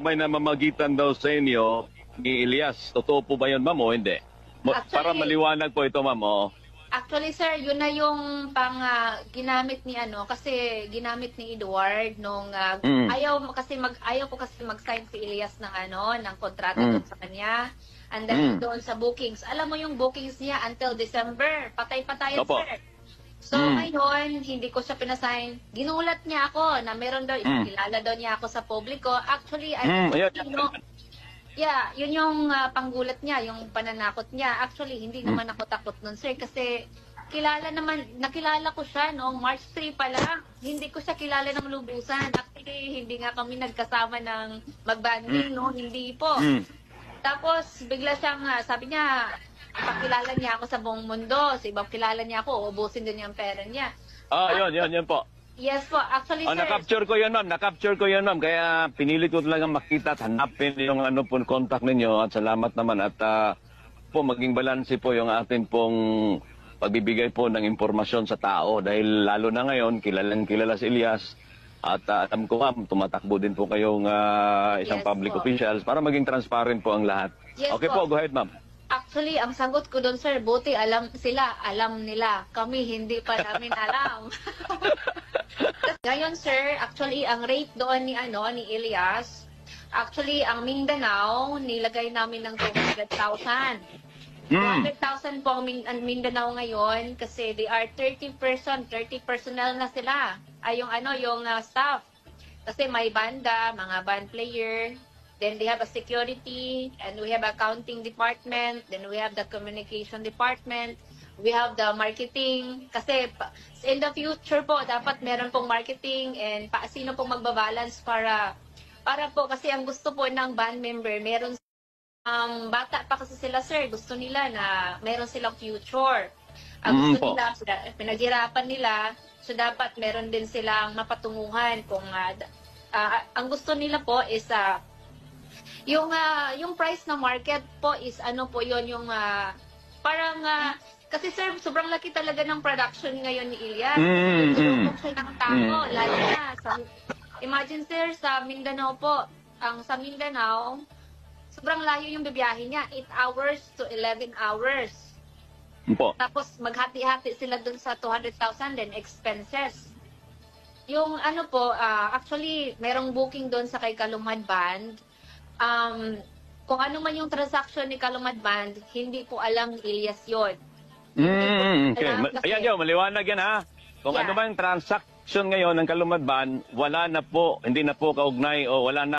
may namamagitan daw sa inyo ni Elias. Totoo po ba yun, ma'am, o hindi? Para maliwanag po ito, ma'am, o. Actually, sir, yun na yung ginamit ni kasi ginamit ni Edward nung ayaw ko kasi mag-sign si Elias ng kontrata doon sa kanya. And then doon sa bookings. Alam mo yung bookings niya until December. Patay-patayan, sir. So ngayon, hindi ko siya pinasign. Ginulat niya ako na meron daw, kilala daw niya ako sa publiko. Actually, yun yung panggulat niya, yung pananakot niya. Actually, hindi naman ako takot nun, sir, kasi nakilala ko siya noong March 3 pa lang. Hindi ko siya kilala ng lubusan. Actually, hindi nga kami nagkasama ng mag-banding, no? Hindi po. Tapos, bigla siyang, sabi niya, ipakilala niya ako sa buong mundo. So, ibang kilala niya ako, ubusin din yung pera niya. Yun po. Yes po, actually, sir. Na-capture ko yun, ma'am. Kaya pinilit ko talagang makita at hanapin yung contact ninyo. At salamat naman. At po, maging balanse po yung atin pong pagbibigay po ng impormasyon sa tao. Dahil lalo na ngayon, kilala si Elias. At alam ko, ma'am, tumatakbo din po kayong isang public officials para maging transparent po ang lahat. Yes, okay po, go ahead, ma'am. Actually, ang sagot ko doon, sir, buti alam nila. Kami, hindi pa namin alam. Ngayon, sir, actually, ang rate doon ni Elias, actually, ang Mindanao, nilagay namin ng 200,000. 200,000 po ang Mindanao ngayon kasi they are 30 personnel na sila. Yung staff. Kasi may banda, mga band player, then they have a security, and we have accounting department, then we have the communication department, we have the marketing. Kasi in the future po, dapat meron pong marketing and sino pong magbabalance para po, kasi ang gusto po ng band member, meron bata pa kasi sila, sir, gusto nila na meron silang future. Ang gusto nila, pinaghirapan nila, so dapat meron din silang mapatunguhan kung ang gusto nila po is yung price na market po is po yun yung parang kasi, sir, sobrang laki talaga ng production ngayon ni Elias. Tulong siya ng tao, lalo na imagine, sir, sa Mindanao po, sa Mindanao, sobrang layo yung bibiyahe niya, 8 hours to 11 hours. Tapos maghati-hati sila dun sa 200,000 then expenses. Yung actually, merong booking dun sa kay Kalumad Band. Kung ano man yung transaction ni Kalumad Band, hindi po alam ni Elias yun. Okay. Ayan yun, maliwanag yan, ha? Kung ano man yung transaction ngayon ng Kalumad Band, wala na po, hindi na po kaugnay o wala na